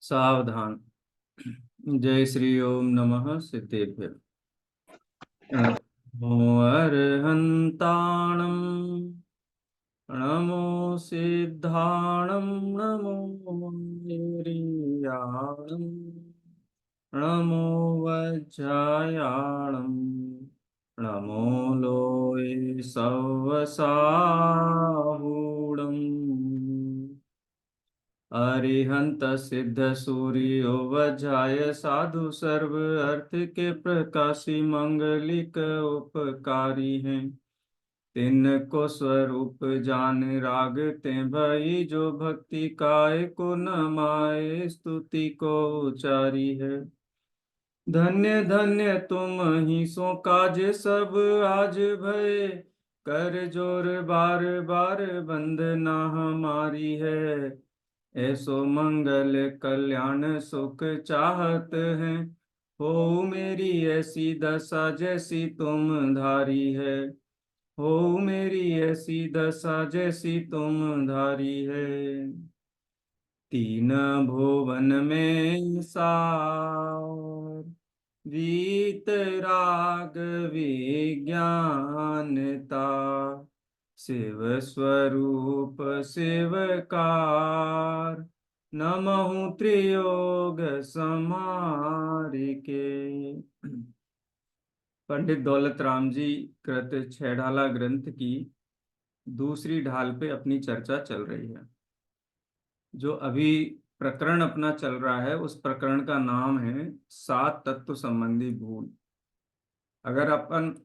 सावधान। जय श्री ओम नमः सिद्धेभ्य। नमो अर्हन्ताणं नमो सिद्धाणं नमो निर्याणं नमो वज्रायाणं नमो लोये सवसाहूणम्। अरिहंत सिद्ध सूर्यो वज्राय साधु सर्व अर्थ के प्रकाशी मंगलिक उपकारी हैं। तिनको स्वरूप जान रागते भई जो भक्ति काय को नमाए स्तुति को उचारी है। धन्य धन्य तुम ही सो काज सब आज भय कर जोर बार बार बंदना हमारी है। ऐसो मंगल कल्याण सुख चाहत हैं हो मेरी ऐसी दशा जैसी तुम धारी है। हो मेरी ऐसी दशा जैसी तुम धारी है। तीन भुवन में सार वीतराग विज्ञानता शिव स्वरूप शिवकार नमः त्रियोग समारिके। पंडित दौलत राम जी कृत छह ग्रंथ की दूसरी ढाल पे अपनी चर्चा चल रही है। जो अभी प्रकरण अपना चल रहा है उस प्रकरण का नाम है सात तत्व संबंधी भूल। अगर अपन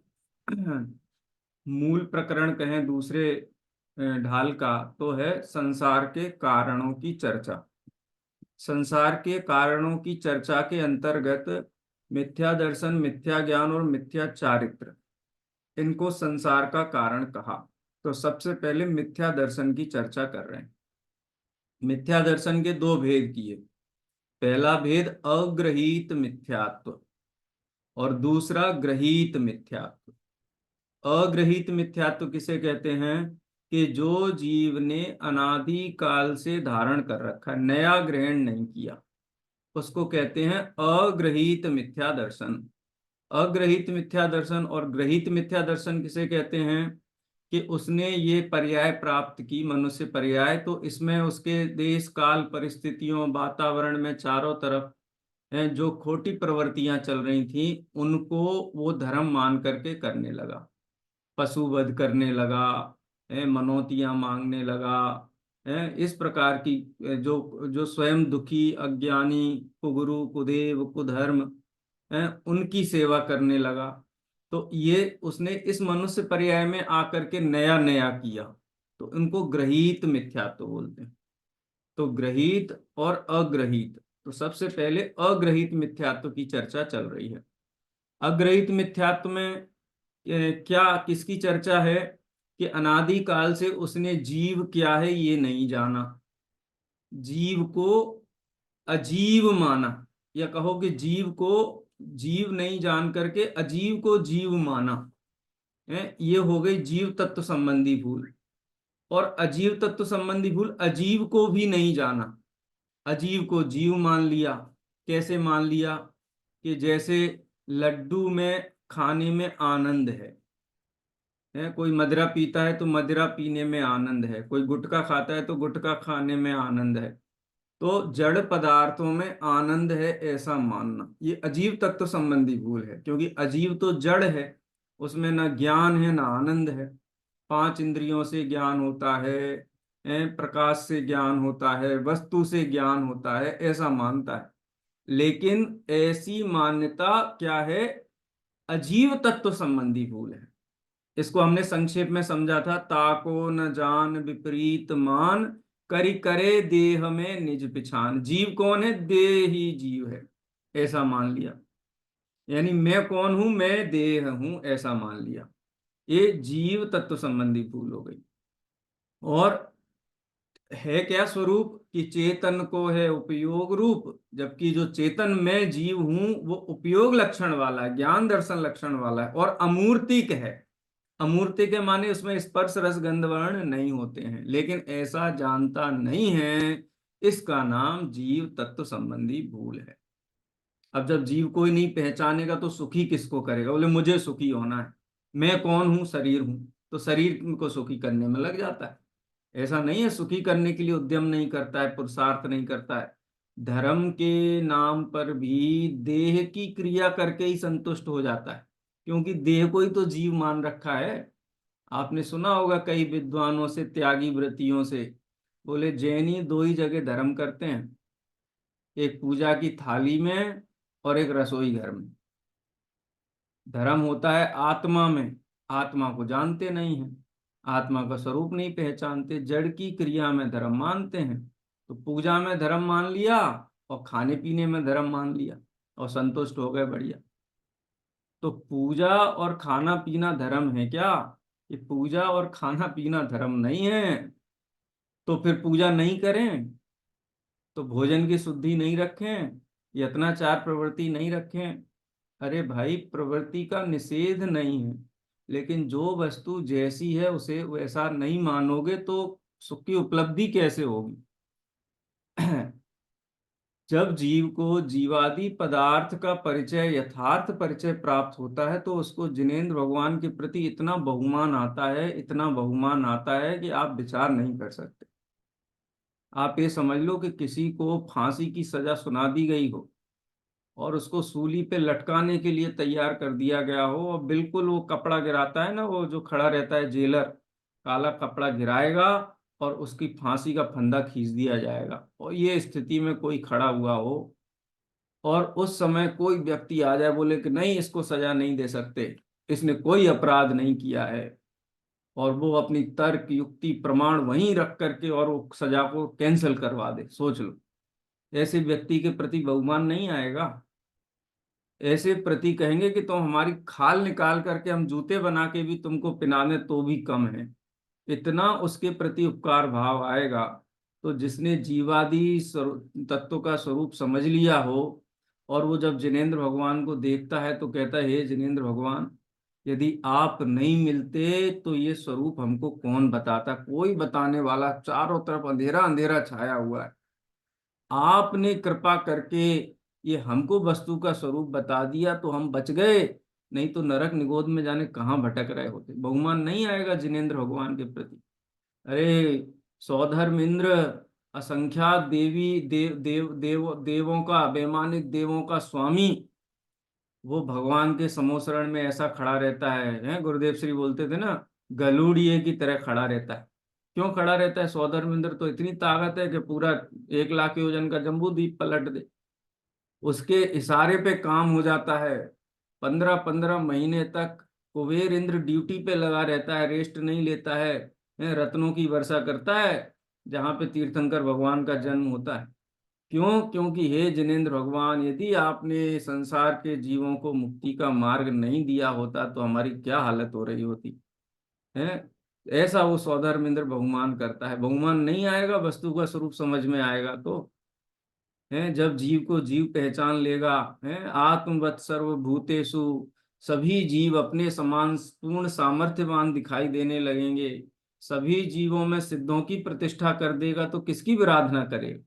मूल प्रकरण कहें दूसरे ढाल का तो है संसार के कारणों की चर्चा। संसार के कारणों की चर्चा के अंतर्गत मिथ्या दर्शन, मिथ्या ज्ञान और मिथ्या चारित्र, इनको संसार का कारण कहा। तो सबसे पहले मिथ्या दर्शन की चर्चा कर रहे हैं। मिथ्या दर्शन के दो भेद किए। पहला भेद अग्रहीत मिथ्यात्व और दूसरा ग्रहीत मिथ्यात्व। अग्रहीत मिथ्यात्व किसे कहते हैं कि जो जीव ने अनादि काल से धारण कर रखा, नया ग्रहण नहीं किया, उसको कहते हैं अग्रहीत मिथ्या दर्शन। अग्रहीत मिथ्या दर्शन और ग्रहीत मिथ्या दर्शन किसे कहते हैं कि उसने ये पर्याय प्राप्त की, मनुष्य पर्याय, तो इसमें उसके देश काल परिस्थितियों वातावरण में चारों तरफ जो खोटी प्रवृत्तियां चल रही थी उनको वो धर्म मान करके करने लगा। पशु वध करने लगा, मनौतियां मांगने लगा, इस प्रकार की जो जो स्वयं दुखी, अज्ञानी, कुगुरु, कुदेव, कुधर्म, उनकी सेवा करने लगा। तो ये उसने इस मनुष्य पर्याय में आकर के नया नया किया, तो इनको ग्रहीत मिथ्यात्व बोलते हैं। तो ग्रहीत और अग्रहीत, तो सबसे पहले अग्रहीत मिथ्यात्व की चर्चा चल रही है। अग्रहीत मिथ्यात्व में क्या किसकी चर्चा है कि अनादि काल से उसने जीव क्या है ये नहीं जाना, जीव को अजीव माना, या कहो कि जीव को जीव नहीं जान करके अजीव को जीव माना है। ये हो गई जीव तत्व संबंधी भूल। और अजीव तत्व संबंधी भूल, अजीव को भी नहीं जाना, अजीव को जीव मान लिया। कैसे मान लिया कि जैसे लड्डू में खाने में आनंद है, कोई मदिरा पीता है तो मदिरा पीने में आनंद है, कोई गुटखा खाता है तो गुटखा खाने में आनंद है। तो जड़ पदार्थों में आनंद है ऐसा मानना, ये अजीव तत्व संबंधी भूल है। क्योंकि अजीव तो जड़ है, उसमें ना ज्ञान है ना आनंद है। पांच इंद्रियों से ज्ञान होता है, प्रकाश से ज्ञान होता है, वस्तु से ज्ञान होता है, ऐसा मानता है। लेकिन ऐसी मान्यता क्या है, अजीव तत्व संबंधी भूल है। इसको हमने संक्षेप में समझा था, ताको न जान विपरीत मान करी करे देह में निज पिछान। जीव कौन है, देह ही जीव है ऐसा मान लिया। यानी मैं कौन हूं, मैं देह हूं ऐसा मान लिया। ये जीव तत्व संबंधी भूल हो गई। और है क्या स्वरूप कि चेतन को है उपयोग रूप, जबकि जो चेतन मैं जीव हूं वो उपयोग लक्षण वाला है, ज्ञान दर्शन लक्षण वाला है और अमूर्तिक है। अमूर्ति के माने उसमें स्पर्श रस गंध वर्ण नहीं होते हैं। लेकिन ऐसा जानता नहीं है इसका नाम जीव तत्व संबंधी भूल है। अब जब जीव कोई नहीं पहचानेगा तो सुखी किसको करेगा? बोले मुझे सुखी होना है, मैं कौन हूं? शरीर हूं, तो शरीर को सुखी करने में लग जाता है। ऐसा नहीं है, सुखी करने के लिए उद्यम नहीं करता है, पुरुषार्थ नहीं करता है। धर्म के नाम पर भी देह की क्रिया करके ही संतुष्ट हो जाता है, क्योंकि देह को ही तो जीव मान रखा है। आपने सुना होगा कई विद्वानों से, त्यागी व्रतियों से, बोले जैनी दो ही जगह धर्म करते हैं, एक पूजा की थाली में और एक रसोई घर में। धर्म होता है आत्मा में, आत्मा को जानते नहीं हैं, आत्मा का स्वरूप नहीं पहचानते, जड़ की क्रिया में धर्म मानते हैं। तो पूजा में धर्म मान लिया और खाने पीने में धर्म मान लिया और संतुष्ट हो गए, बढ़िया। तो पूजा और खाना पीना धर्म है क्या? ये पूजा और खाना पीना धर्म नहीं है। तो फिर पूजा नहीं करें, तो भोजन की शुद्धि नहीं रखें, यत्नाचार प्रवृत्ति नहीं रखें। अरे भाई, प्रवृत्ति का निषेध नहीं है, लेकिन जो वस्तु जैसी है उसे वैसा नहीं मानोगे तो सुख की उपलब्धि कैसे होगी? जब जीव को जीवादि पदार्थ का परिचय, यथार्थ परिचय प्राप्त होता है, तो उसको जिनेंद्र भगवान के प्रति इतना बहुमान आता है, इतना बहुमान आता है कि आप विचार नहीं कर सकते। आप ये समझ लो कि किसी को फांसी की सजा सुना दी गई हो और उसको सूली पे लटकाने के लिए तैयार कर दिया गया हो, और बिल्कुल वो कपड़ा गिराता है ना, वो जो खड़ा रहता है जेलर, काला कपड़ा गिराएगा और उसकी फांसी का फंदा खींच दिया जाएगा, और ये स्थिति में कोई खड़ा हुआ हो और उस समय कोई व्यक्ति आ जाए बोले कि नहीं, इसको सजा नहीं दे सकते, इसने कोई अपराध नहीं किया है, और वो अपनी तर्क युक्ति प्रमाण वहीं रख करके और वो सजा को कैंसिल करवा दे, सोच लो, ऐसे व्यक्ति के प्रति बहुमान नहीं आएगा? ऐसे प्रति कहेंगे कि तुम हमारी खाल निकाल करके हम जूते बना के भी तुमको पिना दें तो भी कम है, इतना उसके प्रति उपकार भाव आएगा। तो जिसने जीवादि तत्व का स्वरूप समझ लिया हो, और वो जब जिनेंद्र भगवान को देखता है तो कहता है, हे जिनेंद्र भगवान, यदि आप नहीं मिलते तो ये स्वरूप हमको कौन बताता? कोई बताने वाला, चारों तरफ अंधेरा अंधेरा छाया हुआ है, आपने कृपा करके ये हमको वस्तु का स्वरूप बता दिया तो हम बच गए, नहीं तो नरक निगोद में जाने कहाँ भटक रहे होते। बहुमान नहीं आएगा जिनेंद्र भगवान के प्रति? अरे सौधर्म इंद्र, असंख्यात देवी देवों का, वैमानिक देवों का स्वामी, वो भगवान के समोसरण में ऐसा खड़ा रहता है, गुरुदेव श्री बोलते थे ना, गलूड़िए की तरह खड़ा रहता है। क्यों खड़ा रहता है? सौधर्मेंद्र तो इतनी ताकत है कि पूरा 1 लाख के वजन का जम्बू द्वीप पलट दे, उसके इशारे पे काम हो जाता है। 15-15 महीने तक कुबेर इंद्र ड्यूटी पे लगा रहता है, रेस्ट नहीं लेता है, रत्नों की वर्षा करता है जहाँ पे तीर्थंकर भगवान का जन्म होता है। क्यों? क्योंकि हे जिनेंद्र भगवान, यदि आपने संसार के जीवों को मुक्ति का मार्ग नहीं दिया होता तो हमारी क्या हालत हो रही होती है। ऐसा वो सौधर्मेंद्र बहुमान करता है। बहुमान नहीं आएगा, वस्तु का स्वरूप समझ में आएगा तो है। जब जीव को जीव पहचान लेगा, है, आत्मवत् सर्वभूतेषु, सभी जीव अपने समान पूर्ण सामर्थ्यवान दिखाई देने लगेंगे, सभी जीवों में सिद्धों की प्रतिष्ठा कर देगा, तो किसकी आराधना करेगा?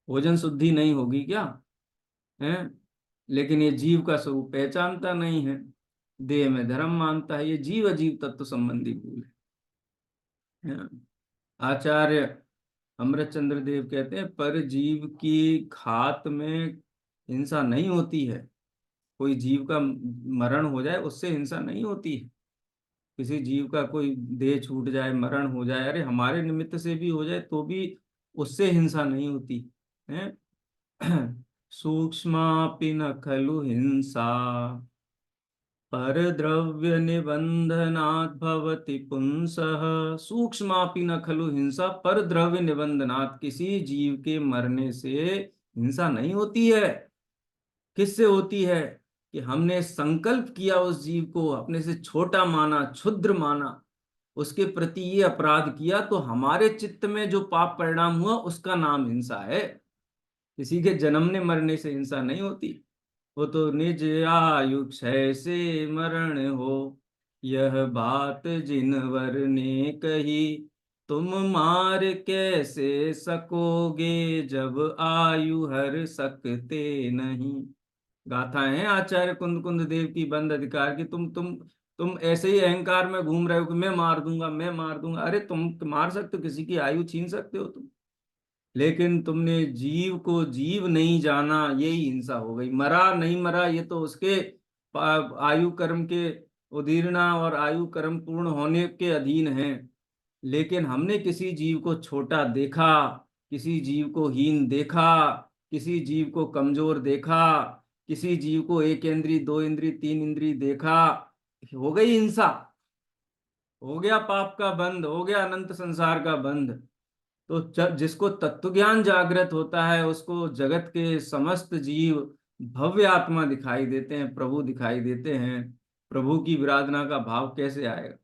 भोजन शुद्धि नहीं होगी क्या? है। लेकिन ये जीव का स्वरूप पहचानता नहीं है, देह में धर्म मानता है। ये जीव अजीव तत्व संबंधी भूल है। आचार्य अमृतचंद्र देव कहते हैं, पर जीव की घात में हिंसा नहीं होती है। कोई जीव का मरण हो जाए उससे हिंसा नहीं होती है। किसी जीव का कोई देह छूट जाए, मरण हो जाए, अरे हमारे निमित्त से भी हो जाए तो भी उससे हिंसा नहीं होती है। सूक्ष्मापि न खलु हिंसा परद्रव्य निबंधनात् भवति पुंसः। सूक्ष्मापि न खलु हिंसा परद्रव्य निबंधनात्, किसी जीव के मरने से हिंसा नहीं होती है। किससे होती है? कि हमने संकल्प किया, उस जीव को अपने से छोटा माना, क्षुद्र माना, उसके प्रति ये अपराध किया, तो हमारे चित्त में जो पाप परिणाम हुआ उसका नाम हिंसा है। किसी के जन्मने मरने से हिंसा नहीं होती। वो तो निज आयु क्षय से मरण हो, यह बात जिनवर ने कही, तुम मार कैसे सकोगे जब आयु हर सकते नहीं। गाथाएं हैं आचार्य कुंद कुंद देव की बंद अधिकार की। तुम ऐसे ही अहंकार में घूम रहे हो कि मैं मार दूंगा, मैं मार दूंगा। अरे तुम मार सकते हो, किसी की आयु छीन सकते हो तुम, लेकिन तुमने जीव को जीव नहीं जाना, यही हिंसा हो गई। मरा नहीं मरा ये तो उसके आयु कर्म के उदीरना और आयु कर्म पूर्ण होने के अधीन है। लेकिन हमने किसी जीव को छोटा देखा, किसी जीव को हीन देखा, किसी जीव को कमजोर देखा, किसी जीव को एक इंद्री, दो इंद्री, तीन इंद्री देखा, हो गई हिंसा, हो गया पाप का बंध, हो गया अनंत संसार का बंध। तो जब जिसको तत्व ज्ञान जागृत होता है उसको जगत के समस्त जीव भव्य आत्मा दिखाई देते हैं, प्रभु दिखाई देते हैं। प्रभु की विराधना का भाव कैसे आएगा,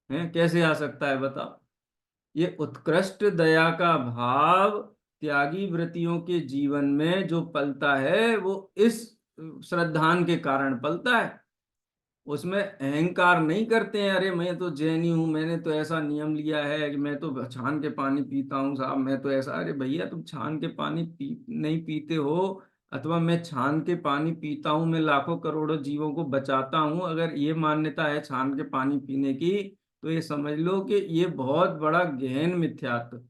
है कैसे आ सकता है बताओ। ये उत्कृष्ट दया का भाव त्यागी व्रतियों के जीवन में जो पलता है वो इस श्रद्धान के कारण पलता है। उसमें अहंकार नहीं करते हैं, अरे मैं तो जैनी हूं, मैंने तो ऐसा नियम लिया है कि मैं तो छान के पानी पीता हूँ साहब, मैं तो ऐसा। अरे भैया तुम छान के पानी नहीं पीते हो, अथवा मैं छान के पानी पीता हूँ, मैं लाखों करोड़ों जीवों को बचाता हूँ, अगर ये मान्यता है छान के पानी पीने की, तो ये समझ लो कि ये बहुत बड़ा गहन मिथ्यात्व।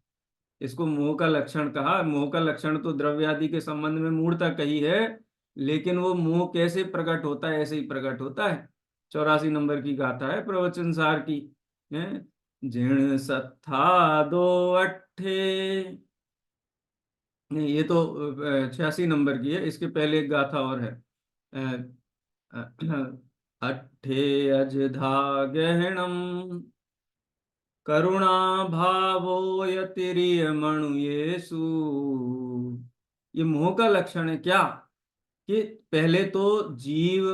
इसको मोह का लक्षण कहा। मोह का लक्षण तो द्रव्यादि के संबंध में मूढ़ता कही है, लेकिन वो मोह कैसे प्रकट होता है, ऐसे ही प्रकट होता है। 84 नंबर की गाथा है प्रवचन सार की, है। जिण सत्था दो अट्ठे, नहीं ये तो 86 नंबर की है, इसके पहले एक गाथा और है। अट्ठे अजधा गहनम करुणा भावो यतिरियमणु येसु। ये मोह का लक्षण है क्या, कि पहले तो जीव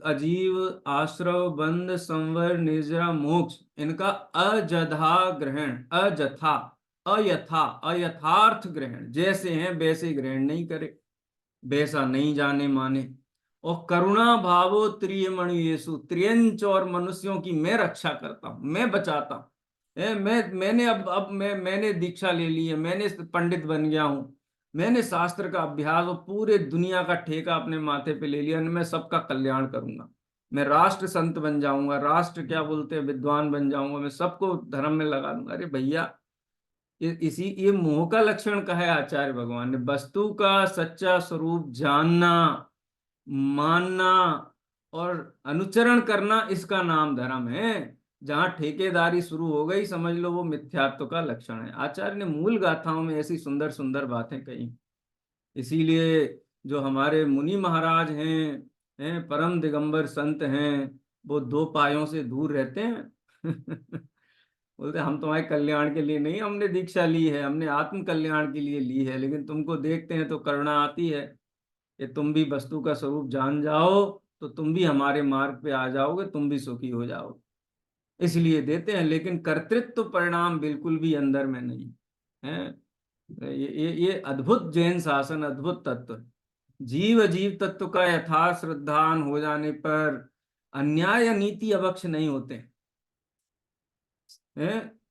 अजीव आश्रव बंध संवर निर्जरा मोक्ष, इनका अजधा ग्रहण, अजथा अयथा अयथार्थ ग्रहण, जैसे हैं वैसे ग्रहण नहीं करे, वैसा नहीं जाने माने। और करुणा भावो त्रियमणु येसु, त्रियंच और मनुष्यों की मैं रक्षा करता हूं, मैं बचाता हूं। मैंने अब मैंने दीक्षा ले ली है, मैंने पंडित बन गया हूं, मैंने शास्त्र का अभ्यास और पूरे दुनिया का ठेका अपने माथे पे ले लिया, मैं सबका कल्याण करूंगा, मैं राष्ट्र संत बन जाऊंगा, राष्ट्र क्या बोलते हैं विद्वान बन जाऊंगा, मैं सबको धर्म में लगा दूंगा। अरे भैया इसी ये मोह का लक्षण कहा है आचार्य भगवान ने। वस्तु का सच्चा स्वरूप जानना, मानना और अनुचरण करना, इसका नाम धर्म है। जहां ठेकेदारी शुरू हो गई समझ लो वो मिथ्यात्व का लक्षण है। आचार्य ने मूल गाथाओं में ऐसी सुंदर सुंदर बातें कही। इसीलिए जो हमारे मुनि महाराज हैं परम दिगंबर संत हैं, वो दो पायों से दूर रहते हैं। बोलते हम तुम्हारे कल्याण के लिए नहीं हमने दीक्षा ली है, हमने आत्म कल्याण के लिए ली है, लेकिन तुमको देखते हैं तो करुणा आती है कि तुम भी वस्तु का स्वरूप जान जाओ तो तुम भी हमारे मार्ग पे आ जाओगे, तुम भी सुखी हो जाओगे, इसलिए देते हैं। लेकिन कर्तृत्व परिणाम बिल्कुल भी अंदर में नहीं है। ये अद्भुत जैन शासन, अद्भुत तत्व। जीव जीव तत्व का यथार्थ श्रद्धान हो जाने पर अन्याय या नीति अवक्ष नहीं होते हैं।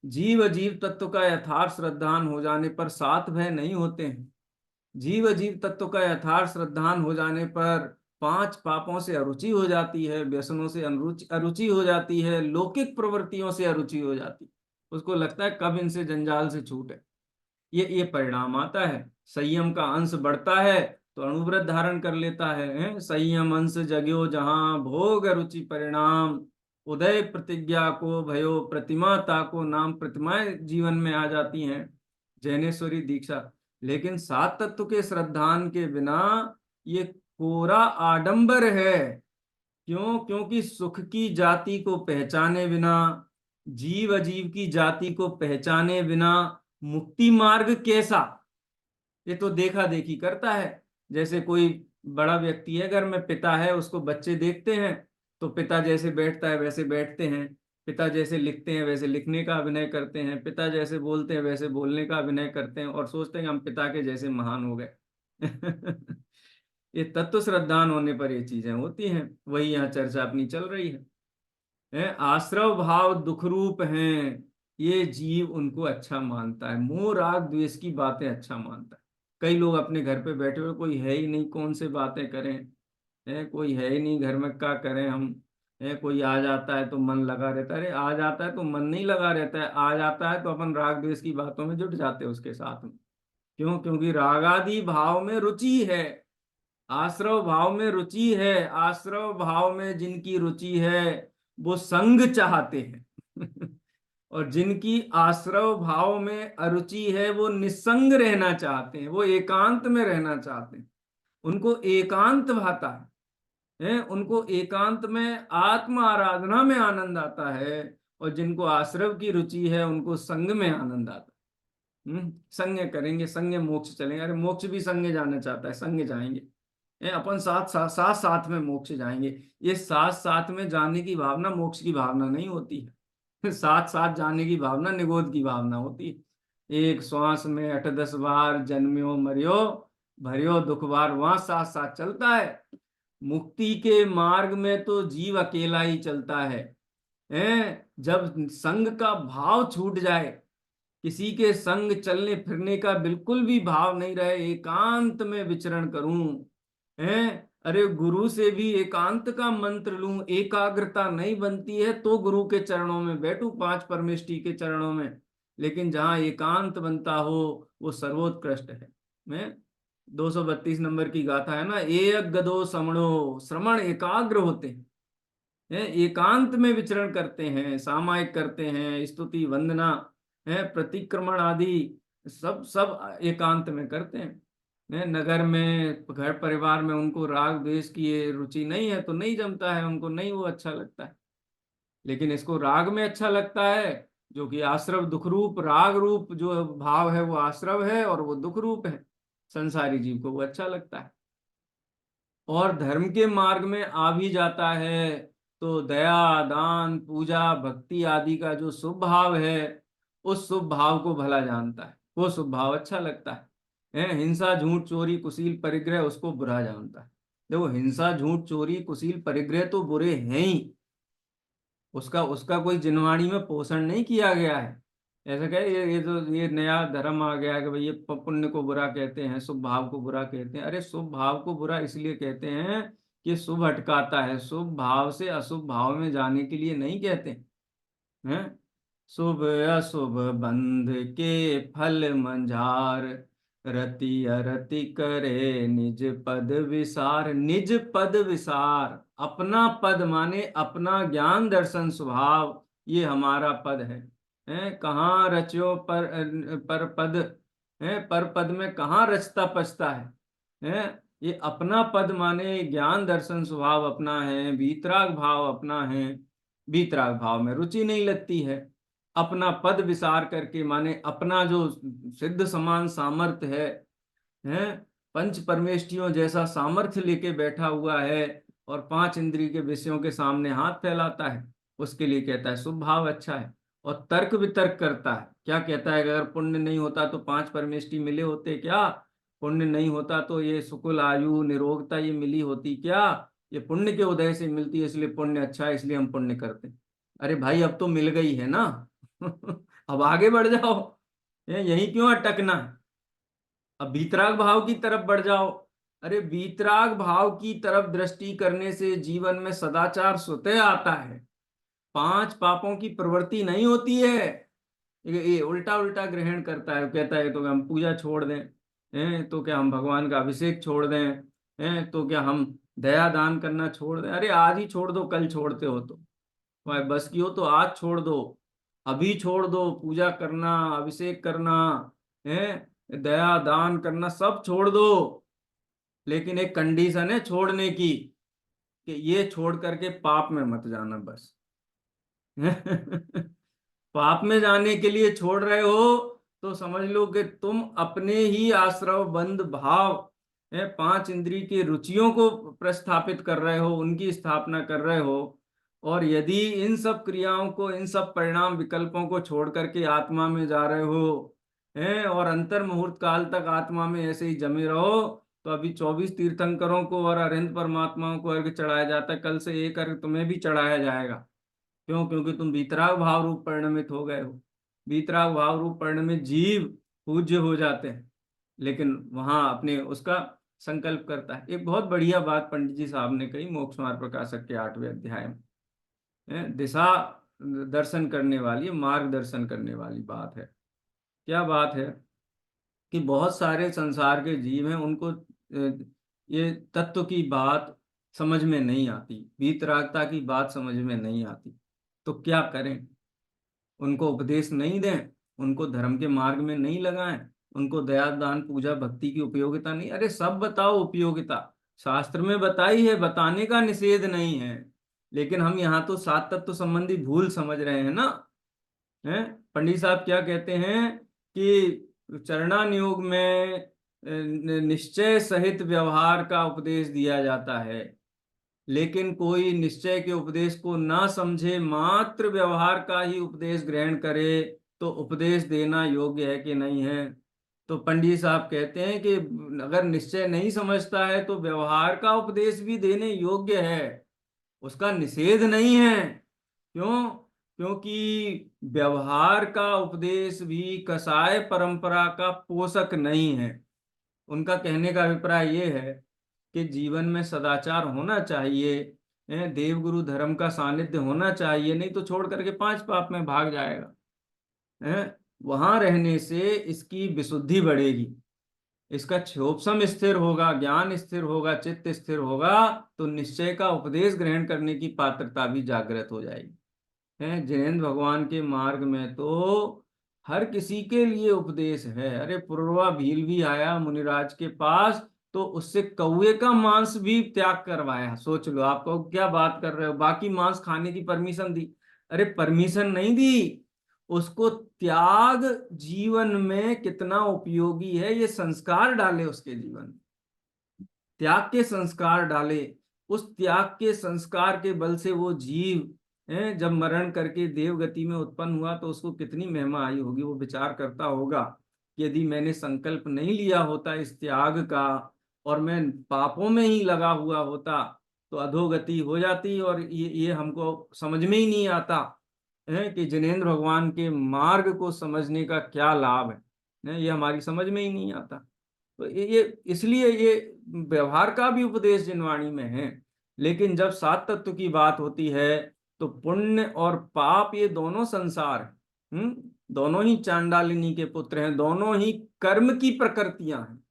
जीव जीव तत्व का यथार्थ श्रद्धान हो जाने पर सात भय नहीं होते हैं। जीव जीव तत्व का यथार्थ श्रद्धान हो जाने पर पांच पापों से अरुचि हो जाती है, व्यसनों से अरुचि अरुचि हो जाती है, लौकिक प्रवृत्तियों से अरुचि हो जाती है। उसको लगता है कब इनसे जंजाल से छूटे। ये परिणाम आता है। संयम का अंश बढ़ता है तो अणुव्रत धारण कर लेता है। संयम अंश जग्यो जहां भोग रुचि परिणाम, उदय प्रतिज्ञा को भयो प्रतिमाता को, नाम प्रतिमाएं जीवन में आ जाती हैं, जैनेश्वरी दीक्षा। लेकिन सात तत्व के श्रद्धान के बिना ये कोरा आडंबर है। क्यों? क्योंकि सुख की जाति को पहचाने बिना, जीव अजीव की जाति को पहचाने बिना मुक्ति मार्ग कैसा, ये तो देखा देखी करता है। जैसे कोई बड़ा व्यक्ति है घर में, पिता है, उसको बच्चे देखते हैं तो पिता जैसे बैठता है वैसे बैठते हैं, पिता जैसे लिखते हैं वैसे लिखने का अभिनय करते हैं, पिता जैसे बोलते हैं वैसे बोलने का अभिनय करते हैं, और सोचते हैं हम पिता के जैसे महान हो गए। ये तत्व श्रद्धान होने पर ये चीजें होती हैं। वही यहाँ चर्चा अपनी चल रही है। आश्रव भाव दुख रूप हैं, ये जीव उनको अच्छा मानता है, मोह राग द्वेष की बातें अच्छा मानता है। कई लोग अपने घर पे बैठे हुए, कोई है ही नहीं, कौन से बातें करें, है कोई है ही नहीं घर में, क्या करें हम, है कोई आ जाता है तो मन लगा रहता है। अरे आ जाता है तो मन नहीं लगा रहता है, आ जाता है तो अपन राग द्वेष की बातों में जुट जाते हैं उसके साथ में। क्यों? क्योंकि रागादि भाव में रुचि है, आश्रव भाव में रुचि है। आश्रव भाव में जिनकी रुचि है वो संग चाहते हैं और जिनकी आश्रव भाव में अरुचि है वो निस्संग रहना चाहते हैं, वो एकांत में रहना चाहते हैं। उनको एकांत भाता है, उनको एकांत में आत्म आराधना में आनंद आता है। और जिनको आश्रव की रुचि है उनको संग में आनंद आता है। संग करेंगे, संग मोक्ष चलेंगे। अरे मोक्ष भी संग जाना चाहता है, संग जाएंगे। अपन साथ साथ साथ साथ में मोक्ष जाएंगे। ये साथ साथ में जाने की भावना मोक्ष की भावना नहीं होती है साथ साथ जाने की भावना निगोद की भावना होती है। एक श्वास में 8-10 बार जन्म्यो मरियो, भरियो दुख बार, वहां साथ साथ चलता है। मुक्ति के मार्ग में तो जीव अकेला ही चलता है। जब संग का भाव छूट जाए, किसी के संग चलने फिरने का बिल्कुल भी भाव नहीं रहे, एकांत में विचरण करूं, अरे गुरु से भी एकांत का मंत्र लूं, एकाग्रता नहीं बनती है तो गुरु के चरणों में बैठूं, 5 परमेष्टि के चरणों में। लेकिन जहां एकांत बनता हो वो सर्वोत्कृष्ट है। मैं 232 नंबर की गाथा है ना, एक गदो समणो, श्रवण एकाग्र होते हैं, एकांत में विचरण करते हैं, सामायिक करते हैं, स्तुति वंदना है, प्रतिक्रमण आदि सब सब एकांत में करते हैं। नगर में, घर परिवार में उनको राग द्वेष की ये रुचि नहीं है तो नहीं जमता है, उनको नहीं वो अच्छा लगता है। लेकिन इसको राग में अच्छा लगता है, जो कि आश्रव दुख रूप, राग रूप जो भाव है वो आश्रव है और वो दुख रूप है, संसारी जीव को वो अच्छा लगता है। और धर्म के मार्ग में आ भी जाता है तो दया दान पूजा भक्ति आदि का जो शुभ भाव है, उस शुभ भाव को भला जानता है, वो शुभ भाव अच्छा लगता है। हिंसा झूठ चोरी कुशील परिग्रह उसको बुरा जानता है। देखो हिंसा झूठ चोरी कुशील परिग्रह तो बुरे हैं ही, उसका उसका कोई जिनवाणी में पोषण नहीं किया गया है। ऐसा क्या है, ये तो ये नया धर्म आ गया है कि भाई ये पुण्य को बुरा कहते हैं, शुभ भाव को बुरा कहते हैं। अरे शुभ भाव को बुरा इसलिए कहते हैं कि शुभ हटकाता है, शुभ भाव से अशुभ भाव में जाने के लिए नहीं कहते हैं। शुभ अशुभ बंध के फल मंझार, रति अरति करे निज पद विसार। निज पद विसार, अपना पद माने अपना ज्ञान दर्शन स्वभाव, ये हमारा पद है। कहाँ रच्यो पर पद है, पर पद में कहाँ रचता पचता है। ये अपना पद माने ज्ञान दर्शन स्वभाव अपना है, वीतराग भाव अपना है, वीतराग भाव में रुचि नहीं लगती है। अपना पद विसार करके माने अपना जो सिद्ध समान सामर्थ्य है, पंच परमेष्टियों जैसा सामर्थ्य लेके बैठा हुआ है और 5 इंद्रिय के विषयों के सामने हाथ फैलाता है, उसके लिए कहता है शुभ भाव अच्छा है। और तर्क वितर्क करता है, क्या कहता है, अगर पुण्य नहीं होता तो 5 परमेष्टि मिले होते क्या, पुण्य नहीं होता तो ये सुकुल आयु निरोगता ये मिली होती क्या, ये पुण्य के उदय से मिलती है, इसलिए पुण्य अच्छा है, इसलिए हम पुण्य करते हैं। अरे भाई अब तो मिल गई है ना अब आगे बढ़ जाओ, यही क्यों अटकना है, अब वीतराग भाव की तरफ बढ़ जाओ। अरे वीतराग भाव की तरफ दृष्टि करने से जीवन में सदाचार स्वतः आता है, 5 पापों की प्रवृत्ति नहीं होती है। ये उल्टा उल्टा ग्रहण करता है, कहता है तो हम पूजा छोड़ दें, तो क्या हम भगवान का अभिषेक छोड़ दें, तो क्या हम दया दान करना छोड़ दें। अरे आज ही छोड़ दो, कल छोड़ते हो तो भाई बस की हो तो आज छोड़ दो, अभी छोड़ दो, पूजा करना अभिषेक करना है, दया दान करना सब छोड़ दो। लेकिन एक कंडीशन है छोड़ने की, कि ये छोड़ करके पाप में मत जाना बस पाप में जाने के लिए छोड़ रहे हो तो समझ लो कि तुम अपने ही आश्रव बंद भाव है, 5 इंद्रिय की रुचियों को प्रस्थापित कर रहे हो, उनकी स्थापना कर रहे हो। और यदि इन सब क्रियाओं को, इन सब परिणाम विकल्पों को छोड़ करके आत्मा में जा रहे हो हैं और अंतर मुहूर्त काल तक आत्मा में ऐसे ही जमे रहो, तो अभी 24 तीर्थंकरों को और अरिहंत परमात्माओं को अर्घ चढ़ाया जाता है, कल से एक अर्घ तुम्हें भी चढ़ाया जाएगा। क्यों? क्योंकि तुम वीतराग भाव रूप परिणमित हो गए हो। वीतराग भाव रूप पर्ण में जीव पूज्य हो जाते हैं, लेकिन वहां अपने उसका संकल्प करता है। एक बहुत बढ़िया बात पंडित जी साहब ने कही मोक्ष मार्ग प्रकाशक के 8वें अध्याय में, दिशा दर्शन करने वाली, मार्गदर्शन करने वाली बात है। क्या बात है कि बहुत सारे संसार के जीव हैं, उनको ये तत्व की बात समझ में नहीं आती, वीतरागता की बात समझ में नहीं आती, तो क्या करें? उनको उपदेश नहीं दें, उनको धर्म के मार्ग में नहीं लगाएं, उनको दया दान पूजा भक्ति की उपयोगिता नहीं, अरे सब बताओ उपयोगिता, शास्त्र में बताई है, बताने का निषेध नहीं है, लेकिन हम यहाँ तो सात तत्व संबंधी भूल समझ रहे हैं ना। हैं, पंडित साहब क्या कहते हैं कि चरणानुयोग में निश्चय सहित व्यवहार का उपदेश दिया जाता है, लेकिन कोई निश्चय के उपदेश को ना समझे, मात्र व्यवहार का ही उपदेश ग्रहण करे, तो उपदेश देना योग्य है कि नहीं है? तो पंडित साहब कहते हैं कि अगर निश्चय नहीं समझता है तो व्यवहार का उपदेश भी देने योग्य है, उसका निषेध नहीं है। क्यों? क्योंकि व्यवहार का उपदेश भी कसाय परंपरा का पोषक नहीं है। उनका कहने का अभिप्राय ये है कि जीवन में सदाचार होना चाहिए, देवगुरु धर्म का सानिध्य होना चाहिए, नहीं तो छोड़ करके पांच पाप में भाग जाएगा। वहां रहने से इसकी विशुद्धि बढ़ेगी, इसका क्षोभसम स्थिर होगा, ज्ञान स्थिर होगा, चित्त स्थिर होगा, तो निश्चय का उपदेश ग्रहण करने की पात्रता भी जागृत हो जाएगी। जिनेंद्र भगवान के मार्ग में तो हर किसी के लिए उपदेश है। अरे पूर्वा भील भी आया मुनिराज के पास, तो उससे कौवे का मांस भी त्याग करवाया। सोच लो, आपको क्या बात कर रहे हो, बाकी मांस खाने की परमिशन दी? अरे परमिशन नहीं दी, उसको त्याग जीवन में कितना उपयोगी है ये संस्कार डाले उसके जीवन में, त्याग के संस्कार डाले। उस त्याग के संस्कार के बल से वो जीव जब मरण करके देवगति में उत्पन्न हुआ तो उसको कितनी महिमा आई होगी। वो विचार करता होगा कि यदि मैंने संकल्प नहीं लिया होता इस त्याग का, और मैं पापों में ही लगा हुआ होता, तो अधोगति हो जाती, और ये हमको समझ में ही नहीं आता है कि जिनेंद्र भगवान के मार्ग को समझने का क्या लाभ है, ये हमारी समझ में ही नहीं आता। तो ये इसलिए ये व्यवहार का भी उपदेश जिनवाणी में है। लेकिन जब सात तत्व की बात होती है तो पुण्य और पाप ये दोनों संसार दोनों ही चांडालिनी के पुत्र हैं, दोनों ही कर्म की प्रकृतियां हैं।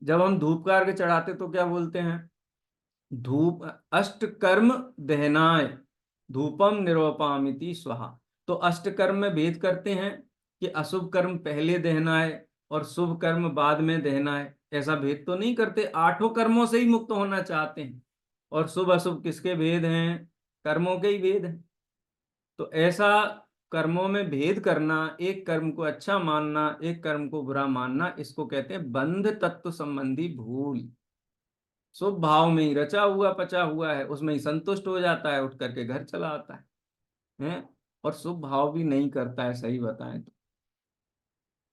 जब हम धूप का अर्घ चढ़ाते तो क्या बोलते हैं? धूप अष्ट कर्म दहनाय धूपम निरोपामिति स्वाहा। तो अष्ट कर्म में भेद करते हैं कि अशुभ कर्म पहले दहना है और शुभ कर्म बाद में दहना है, ऐसा भेद तो नहीं करते। आठों कर्मों से ही मुक्त होना चाहते हैं, और शुभ अशुभ किसके भेद हैं? कर्मों के ही भेद हैं। तो ऐसा कर्मों में भेद करना, एक कर्म को अच्छा मानना, एक कर्म को बुरा मानना, इसको कहते हैं बंध तत्व संबंधी भूल। शुभ भाव में ही रचा हुआ पचा हुआ है, उसमें ही संतुष्ट हो जाता है, उठ करके घर चला आता है, और शुभ भाव भी नहीं करता है। सही बताएं तो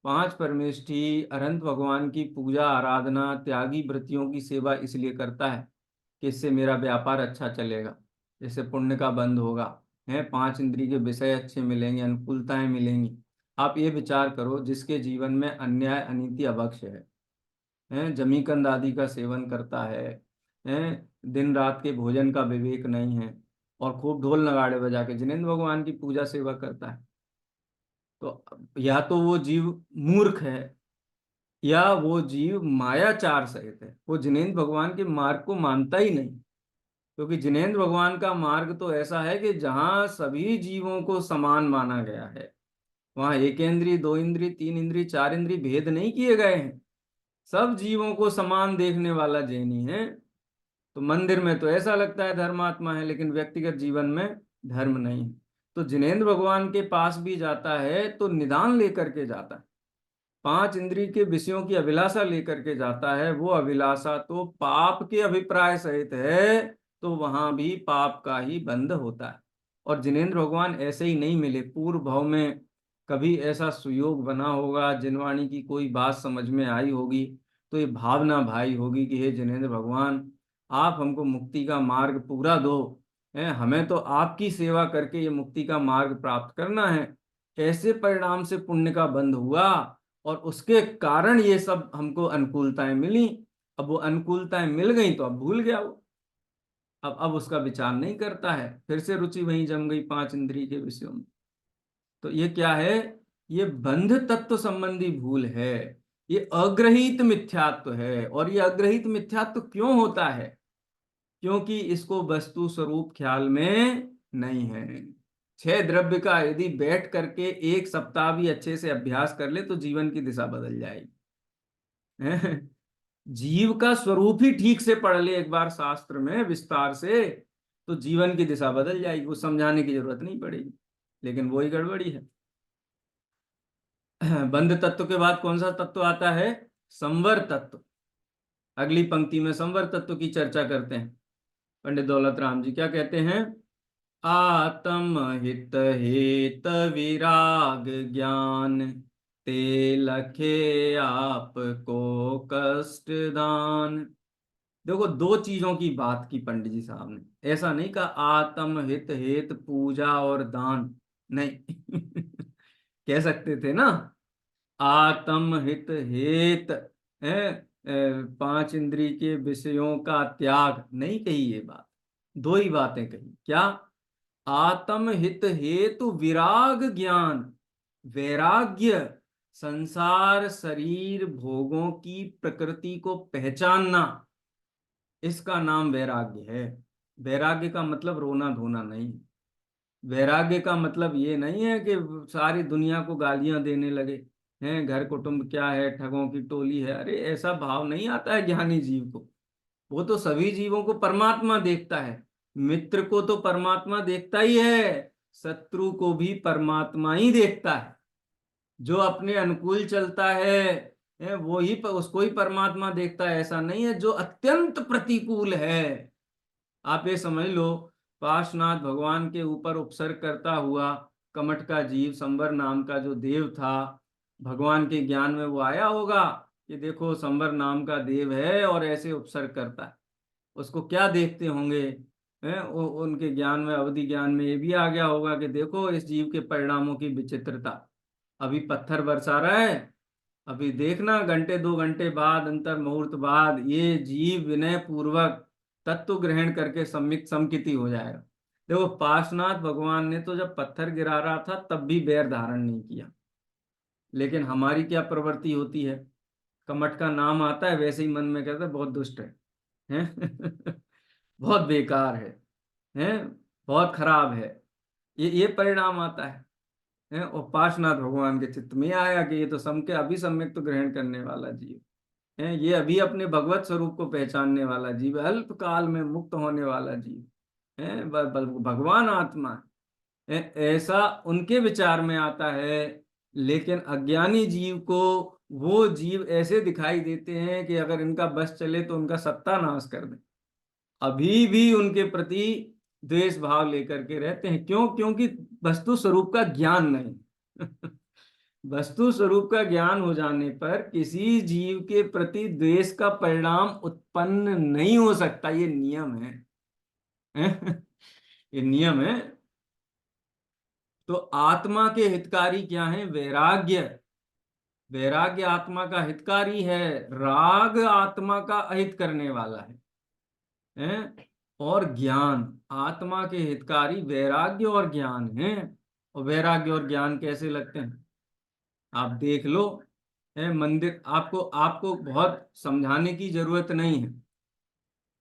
पांच परमेष्ठी अनंत भगवान की पूजा आराधना, त्यागी वृत्तियों की सेवा इसलिए करता है कि इससे मेरा व्यापार अच्छा चलेगा, इससे पुण्य का बंध होगा, पांच इंद्रिय के विषय अच्छे मिलेंगे, अनुकूलताएं मिलेंगी। आप ये विचार करो, जिसके जीवन में अन्याय अनीति अभक्ष है, जमीकंद आदि का सेवन करता है, दिन रात के भोजन का विवेक नहीं है, और खूब ढोल नगाड़े बजा के जिनेंद्र भगवान की पूजा सेवा करता है, तो या तो वो जीव मूर्ख है, या वो जीव मायाचार सहित है, वो जिनेंद्र भगवान के मार्ग को मानता ही नहीं। क्योंकि जिनेंद्र भगवान का मार्ग तो ऐसा है कि जहां सभी जीवों को समान माना गया है, वहां एक इंद्रिय, दो इंद्रिय, तीन इंद्रिय, चार इंद्रिय भेद नहीं किए गए हैं, सब जीवों को समान देखने वाला जैनी है। तो मंदिर में तो ऐसा लगता है धर्मात्मा है, लेकिन व्यक्तिगत जीवन में धर्म नहीं है। तो जिनेंद्र भगवान के पास भी जाता है तो निदान लेकर के जाता है, पांच इंद्रिय के विषयों की अभिलाषा लेकर के जाता है। वो अभिलाषा तो पाप के अभिप्राय सहित है, तो वहां भी पाप का ही बंध होता है। और जिनेंद्र भगवान ऐसे ही नहीं मिले, पूर्व भाव में कभी ऐसा सुयोग बना होगा, जिनवाणी की कोई बात समझ में आई होगी, तो ये भावना भाई होगी कि हे जिनेंद्र भगवान, आप हमको मुक्ति का मार्ग पूरा दो, हमें तो आपकी सेवा करके ये मुक्ति का मार्ग प्राप्त करना है। ऐसे परिणाम से पुण्य का बंध हुआ और उसके कारण ये सब हमको अनुकूलताएं मिली। अब वो अनुकूलताएं मिल गई तो अब भूल गया वो। अब उसका विचार नहीं करता है, फिर से रुचि वहीं जम गई पांच इंद्रिय के विषयों में। तो ये क्या है? ये बंध तत्व संबंधी भूल है, ये अग्रहित मिथ्यात्व है। और ये अग्रहित मिथ्यात्व क्यों होता है? क्योंकि इसको वस्तु स्वरूप ख्याल में नहीं है। छह द्रव्य का यदि बैठ करके एक सप्ताह भी अच्छे से अभ्यास कर ले तो जीवन की दिशा बदल जाएगी। जीव का स्वरूप ही ठीक से पढ़ ले एक बार शास्त्र में विस्तार से, तो जीवन की दिशा बदल जाएगी, वो समझाने की जरूरत नहीं पड़ेगी। लेकिन वही गड़बड़ी है। बंध तत्व के बाद कौन सा तत्व आता है? संवर तत्व। अगली पंक्ति में संवर तत्व की चर्चा करते हैं। पंडित दौलत राम जी क्या कहते हैं? आत्म हित हेत विराग ज्ञान, ते लखे आपको कष्ट दान। देखो, दो चीजों की बात की पंडित जी साहब ने। ऐसा नहीं कहा आत्म हित हेत पूजा और दान, नहीं। कह सकते थे ना, आत्म हित हेत है, पांच इंद्रिय के विषयों का त्याग, नहीं कही ये बात। दो ही बातें कही। क्या? आत्म हित हेतु विराग ज्ञान। वैराग्य, संसार शरीर भोगों की प्रकृति को पहचानना, इसका नाम वैराग्य है। वैराग्य का मतलब रोना धोना नहीं। वैराग्य का मतलब ये नहीं है कि सारी दुनिया को गालियां देने लगे हैं, घर कुटुंब क्या है, ठगों की टोली है। अरे ऐसा भाव नहीं आता है ज्ञानी जीव को। वो तो सभी जीवों को परमात्मा देखता है। मित्र को तो परमात्मा देखता ही है, शत्रु को भी परमात्मा ही देखता है। जो अपने अनुकूल चलता है वो ही उसको ही परमात्मा देखता है। ऐसा नहीं है जो अत्यंत प्रतिकूल है। आप ये समझ लो, पार्श्वनाथ भगवान के ऊपर उपसर्ग करता हुआ कमठ का जीव संवर नाम का जो देव था, भगवान के ज्ञान में वो आया होगा कि देखो संवर नाम का देव है और ऐसे उपसर्ग करता है। उसको क्या देखते होंगे? उनके ज्ञान में, अवधि ज्ञान में ये भी आ गया होगा कि देखो इस जीव के परिणामों की विचित्रता। अभी पत्थर बरसा रहा है, अभी देखना घंटे दो घंटे बाद, अंतर मुहूर्त बाद, ये जीव विनय पूर्वक तत्व ग्रहण करके सम्यक समकिति हो जाएगा। देखो, पार्श्वनाथ भगवान ने तो जब पत्थर गिरा रहा था तब भी बैर धारण नहीं किया। लेकिन हमारी क्या प्रवृत्ति होती है? कमठ का नाम आता है वैसे ही मन में कहते हैं बहुत दुष्ट है। बहुत बेकार है, बहुत खराब है। ये परिणाम आता है। और पार्श्वनाथ भगवान के चित्त में आया कि ये तो सम के अभी सम्यक तो ग्रहण करने वाला जीव है, ये अभी अपने भगवत स्वरूप को पहचानने वाला जीव, अल्प काल में मुक्त होने वाला जीव है, भगवान आत्मा है। ऐसा उनके विचार में आता है। लेकिन अज्ञानी जीव को वो जीव ऐसे दिखाई देते हैं कि अगर इनका बस चले तो उनका सत्यानाश कर दे। अभी भी उनके प्रति द्वेष भाव लेकर के रहते हैं। क्यों? क्योंकि वस्तु स्वरूप का ज्ञान नहीं। वस्तु स्वरूप का ज्ञान हो जाने पर किसी जीव के प्रति द्वेष का परिणाम उत्पन्न नहीं हो सकता। ये नियम है। ये नियम है। तो आत्मा के हितकारी क्या है? वैराग्य। वैराग्य आत्मा का हितकारी है, राग आत्मा का अहित करने वाला है। और ज्ञान आत्मा के हितकारी वैराग्य और ज्ञान है। और वैराग्य और ज्ञान कैसे लगते हैं आप देख लो। मंदिर, आपको आपको बहुत समझाने की जरूरत नहीं है।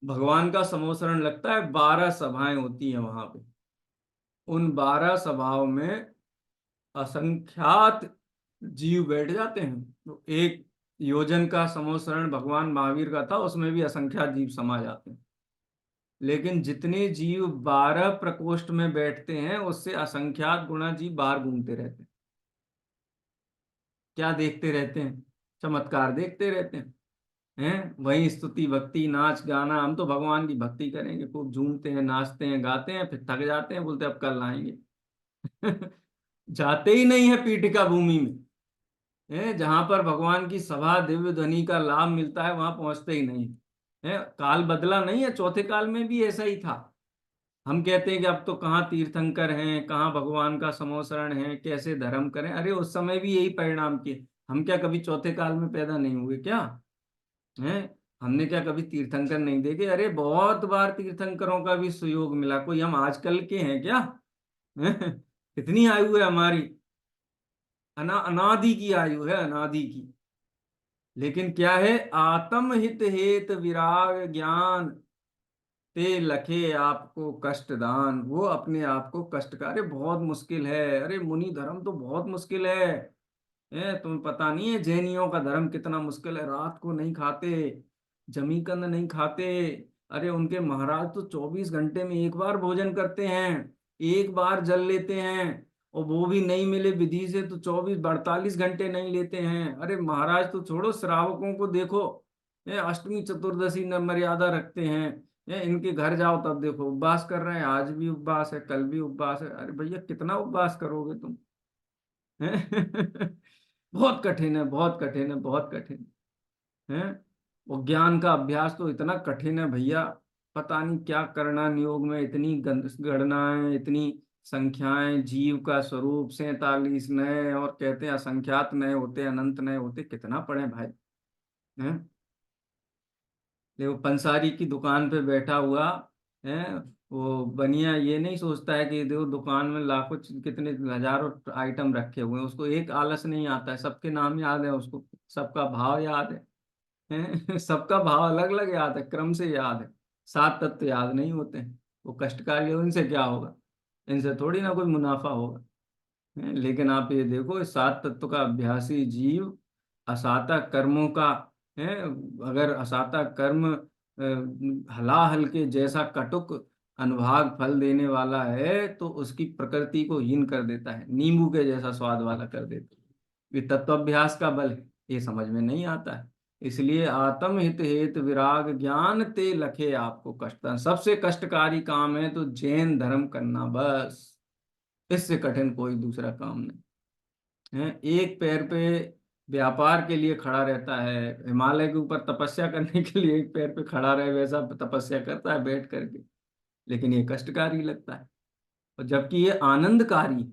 भगवान का समोसरण लगता है, 12 सभाएं होती हैं वहां पे। उन 12 सभाओं में असंख्यात जीव बैठ जाते हैं। तो एक योजन का समोसरण भगवान महावीर का था, उसमें भी असंख्यात जीव समा जाते हैं। लेकिन जितने जीव 12 प्रकोष्ठ में बैठते हैं उससे असंख्यात गुणा जीव बाहर घूमते रहते हैं। क्या देखते रहते हैं? चमत्कार देखते रहते हैं। वही स्तुति भक्ति नाच गाना, हम तो भगवान की भक्ति करेंगे, खूब झूमते हैं नाचते हैं गाते हैं, फिर थक जाते हैं, बोलते हैं अब कल आएंगे। जाते ही नहीं है पीठिका भूमि में। जहां पर भगवान की सभा दिव्य ध्वनि का लाभ मिलता है वहां पहुंचते ही नहीं है। काल बदला नहीं है, चौथे काल में भी ऐसा ही था। हम कहते हैं कि अब तो कहाँ तीर्थंकर हैं, कहाँ भगवान का समोसरण है, कैसे धर्म करें। अरे उस समय भी यही परिणाम किए। हम क्या कभी चौथे काल में पैदा नहीं हुए क्या? हैं? हमने क्या कभी तीर्थंकर नहीं देखे? अरे बहुत बार तीर्थंकरों का भी सुयोग मिला। कोई हम आजकल के हैं क्या? हैं? कितनी आयु है हमारी? अनादि की आयु है, अनादि की। लेकिन क्या है, आत्म हित हेत विराग ज्ञान ते लखे आपको कष्ट दान। वो अपने आप को कष्ट का, अरे बहुत मुश्किल है। अरे मुनि धर्म तो बहुत मुश्किल है। तुम्हें पता नहीं है जैनियों का धर्म कितना मुश्किल है। रात को नहीं खाते, जमीकंद नहीं खाते। अरे उनके महाराज तो 24 घंटे में एक बार भोजन करते हैं, एक बार जल लेते हैं। और वो भी नहीं मिले विधि से तो 24 48 घंटे नहीं लेते हैं। अरे महाराज तो छोड़ो, श्रावकों को देखो, ये अष्टमी चतुर्दशी न मर्यादा रखते हैं। ये इनके घर जाओ तब देखो उपवास कर रहे हैं, आज भी उपवास है, कल भी उपवास है। अरे भैया कितना उपवास करोगे तुम? बहुत कठिन है, बहुत कठिन है, बहुत कठिन है। वो ज्ञान का अभ्यास तो इतना कठिन है भैया। पता नहीं क्या करना नियोग में, इतनी गणनाएं, इतनी संख्याएं, जीव का स्वरूप 47 नए, और कहते हैं असंख्यात नए होते, अनंत नए होते। कितना पढ़े भाई? हैं? देखो पंसारी की दुकान पे बैठा हुआ है, वो बनिया ये नहीं सोचता है कि देखो दुकान में लाखों कितने हजारों आइटम रखे हुए हैं, उसको एक आलस नहीं आता है। सबके नाम याद है उसको, सबका भाव याद है? सबका भाव अलग अलग याद है, क्रम से याद है। 7 तत्व याद नहीं होते हैं। वो कष्टकारी है, उनसे क्या होगा? इनसे थोड़ी ना कोई मुनाफा होगा। लेकिन आप ये देखो, इस 7 तत्व का अभ्यासी जीव असाता कर्मों का है, अगर असाता कर्म हलाहल के जैसा कटुक अनुभाग फल देने वाला है तो उसकी प्रकृति को हीन कर देता है, नींबू के जैसा स्वाद वाला कर देता है। ये तत्वाभ्यास का बल है, ये समझ में नहीं आता है। इसलिए आत्म हित हेत विराग ज्ञान ते लखे आपको कष्ट। सबसे कष्टकारी काम है तो जैन धर्म करना, बस। इससे कठिन कोई दूसरा काम नहीं है। एक पैर पे व्यापार के लिए खड़ा रहता है, हिमालय के ऊपर तपस्या करने के लिए एक पैर पे खड़ा रहे वैसा तपस्या करता है बैठ करके। लेकिन ये कष्टकारी लगता है, और जबकि ये आनंदकारी है।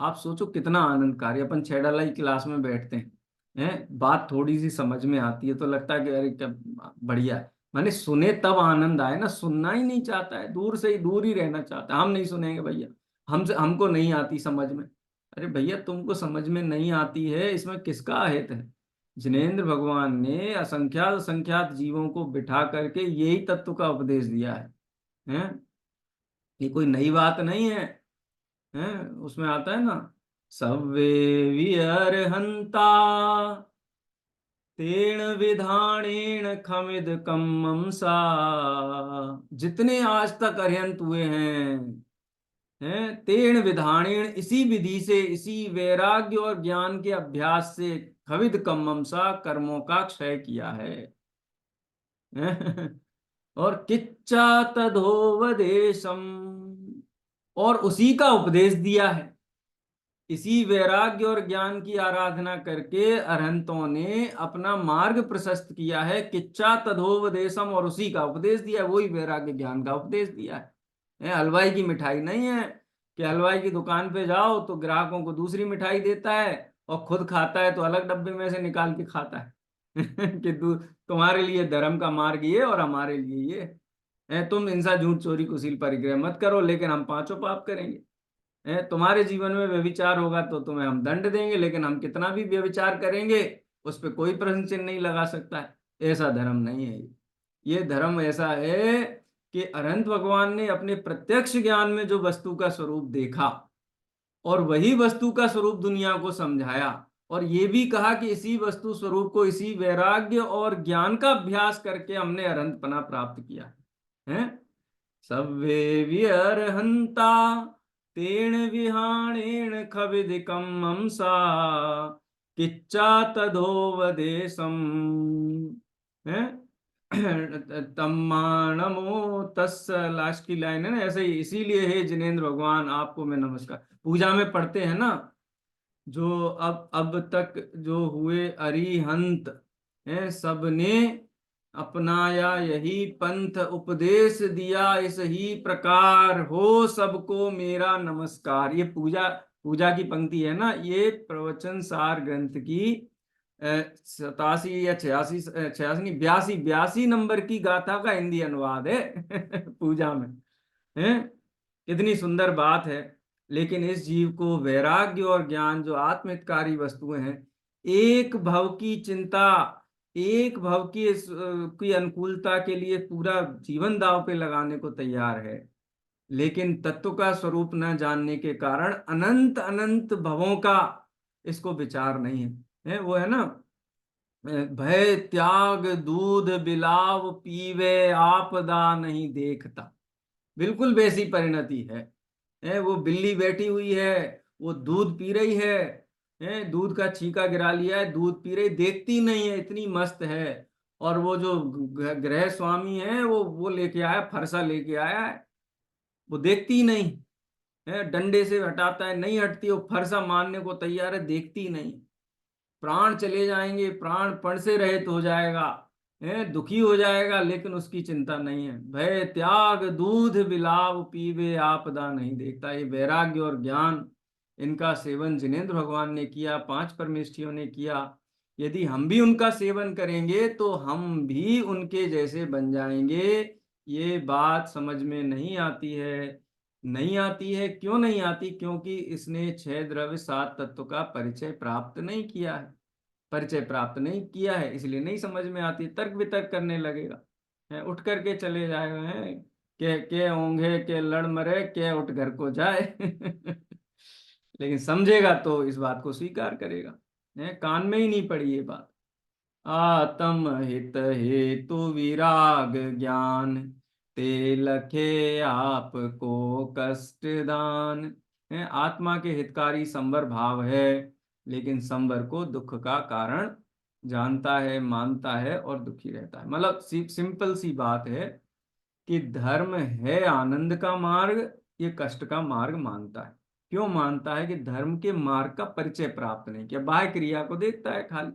आप सोचो कितना आनंदकारी। अपन 6 ढलाई क्लास में बैठते हैं, बात थोड़ी सी समझ में आती है तो लगता है कि अरे क्या बढ़िया है। मैंने सुने तब आनंद आए ना, सुनना ही नहीं चाहता है, दूर से ही दूर ही रहना चाहता है। हम नहीं सुनेंगे भैया, हमसे हमको नहीं आती समझ में। अरे भैया तुमको समझ में नहीं आती है, इसमें किसका हित है? जिनेंद्र भगवान ने असंख्यात असंख्यात जीवों को बिठा करके यही तत्व का उपदेश दिया है? ये कोई नई बात नहीं है। हैं? उसमें आता है ना, सव्वे विअर्हन्ता तेन विधानेन खमिद कम्मम सा। जितने आज तक अरिहंत हुए हैं तेन विधानेन, इसी विधि से, इसी वैराग्य और ज्ञान के अभ्यास से, खविद कम्मम सा, कर्मों का क्षय किया है। और किच्चा तदोवदेशम, और उसी का उपदेश दिया है। इसी वैराग्य और ज्ञान की आराधना करके अरहंतों ने अपना मार्ग प्रशस्त किया है। किच्चा तदोपदेशम, और उसी का उपदेश दिया है, वही वैराग्य ज्ञान का उपदेश दिया है। हलवाई की मिठाई नहीं है कि हलवाई की दुकान पे जाओ तो ग्राहकों को दूसरी मिठाई देता है और खुद खाता है तो अलग डब्बे में से निकाल के खाता है। कि तुम्हारे लिए धर्म का मार्ग ये और हमारे लिए ये। तुम हिंसा झूठ चोरी कुशील परिग्रह मत करो, लेकिन हम पांचों पाप करेंगे। तुम्हारे जीवन में व्यभिचार होगा तो तुम्हें हम दंड देंगे, लेकिन हम कितना भी व्यभिचार करेंगे उस पर कोई प्रश्न चिन्ह नहीं लगा सकता है। ऐसा धर्म नहीं है ये धर्म ऐसा है कि अनंत भगवान ने अपने प्रत्यक्ष ज्ञान में जो वस्तु का स्वरूप देखा और वही वस्तु का स्वरूप दुनिया को समझाया, और ये भी कहा कि इसी वस्तु स्वरूप को, इसी वैराग्य और ज्ञान का अभ्यास करके हमने अरहंतपना प्राप्त किया है। सव्वे विअर्हन्ता तेन विहाणेन खविदिकं मंसा किच्चा तदोवदेशम है। तम्माणमो तस्, लास्ट की लाइन है ना ऐसे ही। इसीलिए हे जिनेंद्र भगवान आपको मैं नमस्कार। पूजा में पढ़ते हैं ना, जो अब तक जो हुए अरिहंत हैं सबने अपनाया यही पंथ उपदेश दिया इस ही प्रकार, हो सबको मेरा नमस्कार। ये पूजा पूजा की पंक्ति है ना, ये प्रवचन सार ग्रंथ की 87 या 86, 86 नहीं, 82, 82 नंबर की गाथा का हिंदी अनुवाद है पूजा में है। कितनी सुंदर बात है। लेकिन इस जीव को वैराग्य और ज्ञान जो आत्महितकारी वस्तुएं हैं, एक भव की चिंता, एक भव की की अनुकूलता के लिए पूरा जीवन दांव पे लगाने को तैयार है, लेकिन तत्व का स्वरूप न जानने के कारण अनंत अनंत भवों का इसको विचार नहीं है। वो है ना, भय त्याग दूध बिलाव पीवे आपदा नहीं देखता। बिल्कुल वैसी परिणति है। वो बिल्ली बैठी हुई है, वो दूध पी रही है, दूध का छींका गिरा लिया है, दूध पी रही, देखती नहीं है, इतनी मस्त है। और वो जो गृह स्वामी है, वो लेके आया, फरसा लेके आया है, वो देखती ही नहीं है, डंडे से हटाता है, नहीं हटती, वो फरसा मारने को तैयार है, देखती ही नहीं। प्राण चले जाएंगे, प्राण पण से रहित हो जाएगा, दुखी हो जाएगा, लेकिन उसकी चिंता नहीं है। भय त्याग दूध बिलाव पीवे आपदा नहीं देखता। ये वैराग्य और ज्ञान, इनका सेवन जिनेंद्र भगवान ने किया, 5 परमेष्ठियों ने किया। यदि हम भी उनका सेवन करेंगे तो हम भी उनके जैसे बन जाएंगे। ये बात समझ में नहीं आती है। नहीं आती है, क्यों नहीं आती? क्योंकि इसने 6 द्रव्य 7 तत्व का परिचय प्राप्त नहीं किया है। परिचय प्राप्त नहीं किया है, इसलिए नहीं समझ में आती। तर्क वितर्क करने लगेगा, उठ करके चले जाए हैं, के होंगे के लड़ मरे, के उठ घर को जाए लेकिन समझेगा तो इस बात को स्वीकार करेगा। कान में ही नहीं पड़ी ये बात। आत्म हित हेतु विराग ज्ञान, ते लखे आपको कष्ट दान। आत्मा के हितकारी संवर भाव है, लेकिन संवर को दुख का कारण जानता है, मानता है और दुखी रहता है। मतलब सिंपल सी बात है कि धर्म है आनंद का मार्ग, ये कष्ट का मार्ग मानता है। क्यों मानता है? कि धर्म के मार्ग का परिचय प्राप्त नहीं किया, बाह्य क्रिया को देखता है खाली,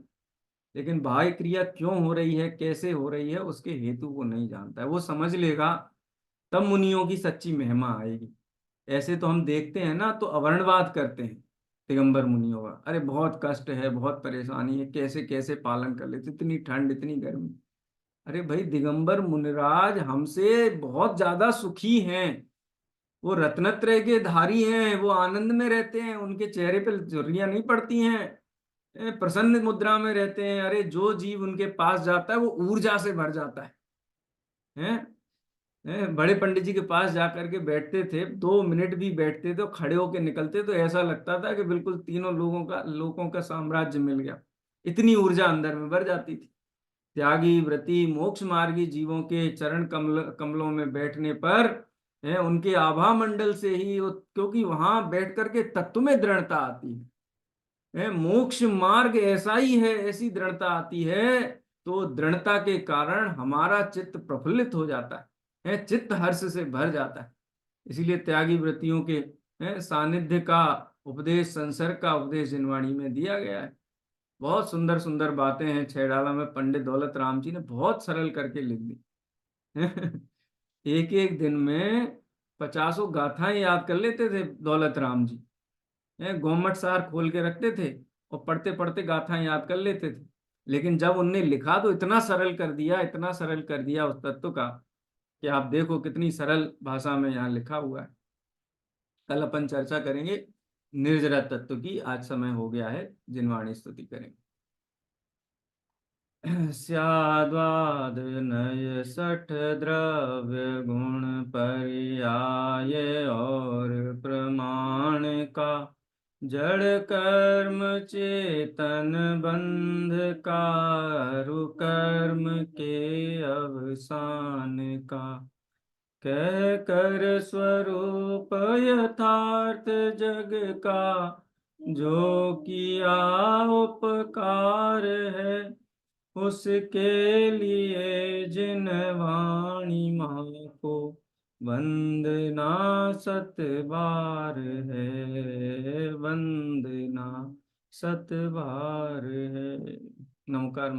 लेकिन बाह्य क्रिया क्यों हो रही है, कैसे हो रही है, उसके हेतु को नहीं जानता है। वो समझ लेगा तब मुनियों की सच्ची महिमा आएगी। ऐसे तो हम देखते हैं ना, तो अवर्णवाद करते हैं दिगंबर मुनियों का, अरे बहुत कष्ट है, बहुत परेशानी है, कैसे कैसे पालन कर लेते, इतनी ठंड इतनी गर्मी। अरे भाई, दिगंबर मुनिराज हमसे बहुत ज्यादा सुखी हैं, वो रत्नत्रय के धारी हैं, वो आनंद में रहते हैं, उनके चेहरे पे झुर्रियां नहीं पड़ती हैं, प्रसन्न मुद्रा में रहते हैं। अरे जो जीव उनके पास जाता है वो ऊर्जा से भर जाता है। बड़े पंडित जी के पास जाकर के बैठते थे, 2 मिनट भी बैठते थे तो खड़े होके निकलते, तो ऐसा लगता था कि बिल्कुल तीनों लोगों का साम्राज्य मिल गया। इतनी ऊर्जा अंदर में भर जाती थी। त्यागी व्रती मोक्ष मार्गी जीवों के चरण कमलों में बैठने पर उनके आभा मंडल से ही क्योंकि वहां बैठ करके तत्व में दृढ़ता आती है, मोक्ष मार्ग ऐसा ही है, ऐसी दृढ़ता आती है। तो दृढ़ता के कारण हमारा चित्त प्रफुल्लित हो जाता है, चित्त हर्ष से भर जाता है। इसीलिए त्यागी व्रतियों के सानिध्य का उपदेश, संसर्ग का उपदेश जिनवाणी में दिया गया है। बहुत सुंदर सुंदर बातें हैं छैडाला में, पंडित दौलत राम जी ने बहुत सरल करके लिख दी एक एक दिन में 50 गाथाएं याद कर लेते थे दौलत राम जी। गोमट सार खोल के रखते थे और पढ़ते पढ़ते गाथाएं याद कर लेते थे। लेकिन जब उनने लिखा तो इतना सरल कर दिया, इतना सरल कर दिया उस तत्व का, कि आप देखो कितनी सरल भाषा में यहाँ लिखा हुआ है। कल अपन चर्चा करेंगे निर्जरा तत्व की, आज समय हो गया है, जिनवाणी स्तुति करेंगे। स्याद्वाद नय सठ द्रव्य गुण पर्याय और प्रमाण का, जड़ कर्म चेतन बंध कारु कर्म के अवसान का, कह कर स्वरूप यथार्थ जग का, जो किया उपकार है उसके लिए जिन वाणी माँ को वंदना 7 बार है, वंदना 7 बार है। नमकार।